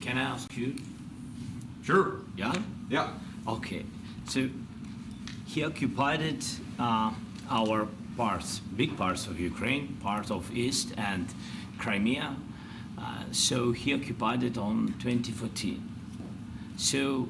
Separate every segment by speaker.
Speaker 1: Can I ask you?
Speaker 2: Sure.
Speaker 1: Yeah?
Speaker 2: Yeah.
Speaker 1: Okay. So he occupied our parts, big parts of Ukraine, part of East and Crimea. So he occupied it on 2014. So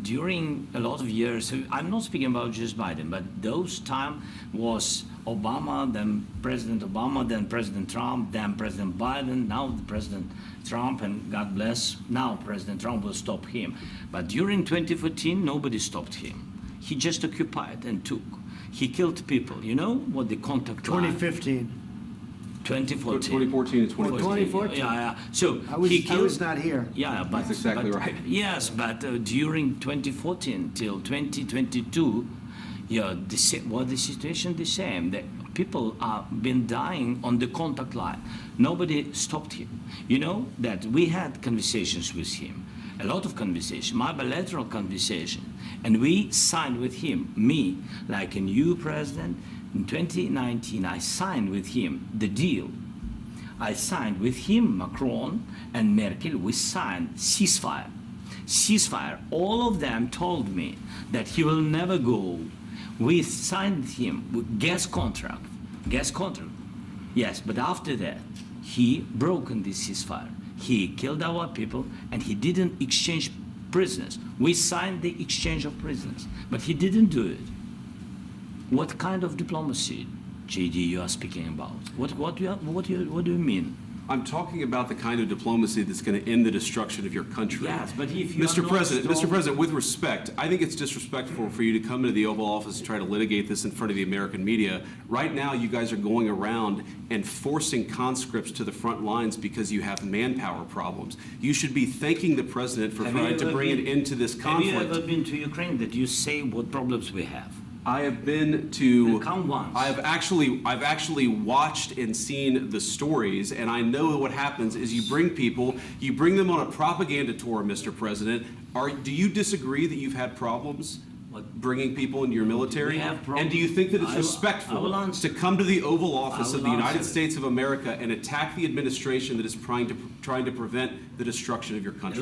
Speaker 1: during a lot of years, so I'm not speaking about just Biden, but those time was Obama, then President Obama, then President Trump, then President Biden, now the President Trump, and God bless, now President Trump will stop him. But during 2014, nobody stopped him. He just occupied and took. He killed people. You know what the contact line?
Speaker 3: 2015.
Speaker 1: 2014.
Speaker 2: 2014 to 2014.
Speaker 3: 2014.
Speaker 1: Yeah. So
Speaker 3: I was,
Speaker 1: he killed.
Speaker 3: I was not here.
Speaker 1: Yeah, but
Speaker 2: That's exactly right.
Speaker 1: Yes, but during 2014 till 2022, yeah, the situation the same. The people are been dying on the contact line. Nobody stopped him. You know that we had conversations with him, a lot of conversation, my bilateral conversation, and we signed with him, me, like a new president. In 2019, I signed with him the deal. I signed with him, Macron and Merkel, we signed ceasefire. Ceasefire. All of them told me that he will never go. We signed him with gas contract. Gas contract. Yes, but after that, he broken this ceasefire. He killed our people and he didn't exchange prisoners. We signed the exchange of prisoners, but he didn't do it. What kind of diplomacy, JD, you are speaking about? What do you mean?
Speaker 2: I'm talking about the kind of diplomacy that's going to end the destruction of your country.
Speaker 1: Yes, but if you
Speaker 2: Mr. President, with respect, I think it's disrespectful for you to come into the Oval Office and try to litigate this in front of the American media. Right now, you guys are going around and forcing conscripts to the front lines because you have manpower problems. You should be thanking the president for trying to bring an end to this conflict.
Speaker 1: Have you ever been to Ukraine that you say what problems we have?
Speaker 2: I have been to.
Speaker 1: Come once.
Speaker 2: I've actually watched and seen the stories, and I know what happens is you bring them on a propaganda tour, Mr. President. Do you disagree that you've had problems bringing people into your military?
Speaker 1: We have problems.
Speaker 2: And do you think that it's respectful to come to the Oval Office of the United States of America and attack the administration that is trying to prevent the destruction of your country?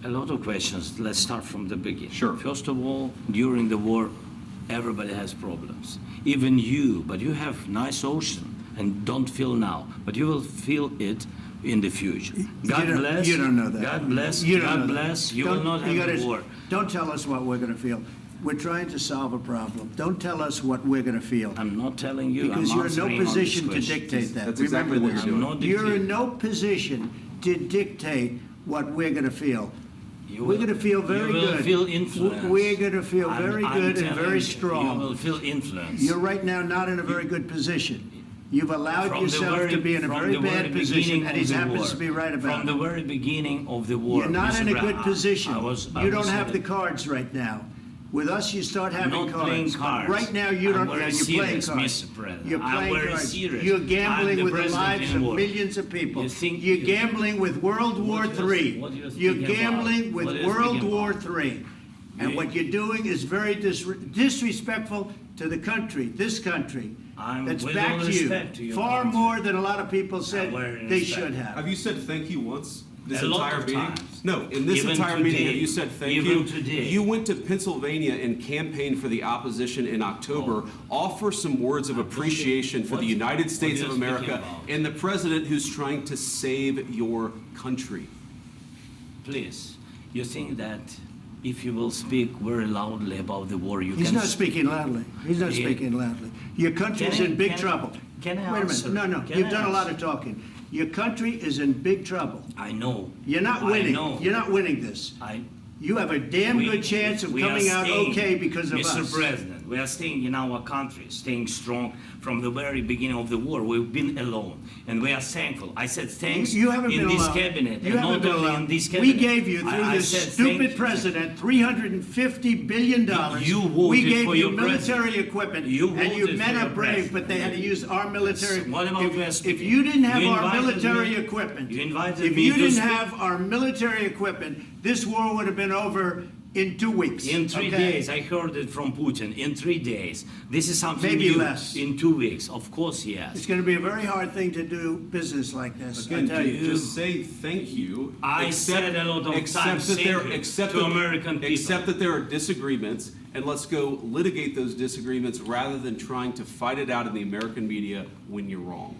Speaker 1: A lot of questions. Let's start from the beginning.
Speaker 2: Sure.
Speaker 1: First of all, during the war, everybody has problems, even you, but you have nice ocean and don't feel now, but you will feel it in the future. God bless.
Speaker 3: You don't know that.
Speaker 1: God bless.
Speaker 3: You
Speaker 1: God bless. You will not have a war.
Speaker 3: Don't tell us what we're going to feel. We're trying to solve a problem. Don't tell us what we're going to feel.
Speaker 1: I'm not telling you.
Speaker 3: Because you're in no position to dictate that.
Speaker 2: That's exactly what you're doing.
Speaker 3: You're in no position to dictate what we're going to feel. We're going to feel very good.
Speaker 1: You will feel influence.
Speaker 3: We're going to feel very good and very strong.
Speaker 1: You will feel influence.
Speaker 3: You're right now not in a very good position. You've allowed yourself to be in a very bad position, and he happens to be right about it.
Speaker 1: From the very beginning of the war.
Speaker 3: You're not in a good position. You don't have the
Speaker 1: the
Speaker 3: cards right now. With us, you start having
Speaker 1: not
Speaker 3: cards.
Speaker 1: playing cards.
Speaker 3: Right now, you don't.
Speaker 1: I'm
Speaker 3: You're playing
Speaker 1: serious,
Speaker 3: cards.
Speaker 1: Mr. President.
Speaker 3: You're
Speaker 1: I'm
Speaker 3: playing
Speaker 1: very
Speaker 3: cards.
Speaker 1: serious.
Speaker 3: You're
Speaker 1: I'm
Speaker 3: gambling
Speaker 1: the
Speaker 3: with the
Speaker 1: president
Speaker 3: lives
Speaker 1: in
Speaker 3: of
Speaker 1: war.
Speaker 3: millions of people.
Speaker 1: You
Speaker 3: You're gambling with World War III. You're gambling with World War III. And what you're doing is very disrespectful to the country, this country, that's back to you, far more than a lot of people said they should have.
Speaker 2: Have you said thank you once? This
Speaker 1: A lot
Speaker 2: entire
Speaker 1: of
Speaker 2: meeting?
Speaker 1: times.
Speaker 2: No, in this
Speaker 1: Even
Speaker 2: entire
Speaker 1: today.
Speaker 2: meeting, have you said thank
Speaker 1: Even
Speaker 2: you?
Speaker 1: today.
Speaker 2: You went to Pennsylvania and campaigned for the opposition in October. Offer some words of appreciation for the United States of America and the president who's trying to save your country.
Speaker 1: Please, you think that if you will speak very loudly about the war, you
Speaker 3: He's
Speaker 1: can...
Speaker 3: not speaking loudly. He's not speaking loudly. Your country's in big trouble.
Speaker 1: Can I
Speaker 3: Wait a
Speaker 1: answer?
Speaker 3: minute. No,
Speaker 1: Can
Speaker 3: you've
Speaker 1: I
Speaker 3: done a lot
Speaker 1: answer?
Speaker 3: of talking. Your country is in big trouble.
Speaker 1: I know.
Speaker 3: You're not
Speaker 1: I
Speaker 3: winning.
Speaker 1: know.
Speaker 3: You're not winning this. You have a damn good chance of coming out okay because of us.
Speaker 1: Mr. President, we are staying in our country, staying strong from the very beginning of the war. We've been alone, and we are thankful. I said thanks
Speaker 3: You haven't
Speaker 1: in
Speaker 3: been
Speaker 1: this
Speaker 3: alone.
Speaker 1: cabinet,
Speaker 3: You
Speaker 1: and
Speaker 3: haven't
Speaker 1: not
Speaker 3: been
Speaker 1: only
Speaker 3: alone.
Speaker 1: in this
Speaker 3: We
Speaker 1: cabinet.
Speaker 3: gave you, through
Speaker 1: I
Speaker 3: this
Speaker 1: said thank
Speaker 3: stupid
Speaker 1: you.
Speaker 3: president, $350 billion.
Speaker 1: You voted
Speaker 3: we gave
Speaker 1: for
Speaker 3: you
Speaker 1: your
Speaker 3: military
Speaker 1: president.
Speaker 3: equipment,
Speaker 1: You
Speaker 3: and you
Speaker 1: voted
Speaker 3: men
Speaker 1: for
Speaker 3: are
Speaker 1: your
Speaker 3: brave,
Speaker 1: president.
Speaker 3: but they had to use our military.
Speaker 1: What about you
Speaker 3: If you didn't have
Speaker 1: You
Speaker 3: our
Speaker 1: invited
Speaker 3: military
Speaker 1: me-
Speaker 3: equipment,
Speaker 1: you invited
Speaker 3: if
Speaker 1: me
Speaker 3: you
Speaker 1: to
Speaker 3: didn't
Speaker 1: speak.
Speaker 3: have our military equipment, this war would have been over in 2 weeks.
Speaker 1: In 3
Speaker 3: okay?
Speaker 1: days, I heard it from Putin. In 3 days, this is something
Speaker 3: Maybe
Speaker 1: new.
Speaker 3: less.
Speaker 1: In 2 weeks, of course,
Speaker 3: It's
Speaker 1: yes.
Speaker 3: going to be a very hard thing to do business like this.
Speaker 2: Again,
Speaker 3: I tell you.
Speaker 2: just say thank you.
Speaker 1: I said a lot of times
Speaker 2: that
Speaker 1: thank you to
Speaker 2: that-
Speaker 1: American people.
Speaker 2: Accept that there are disagreements, and let's go litigate those disagreements rather than trying to fight it out in the American media when you're wrong.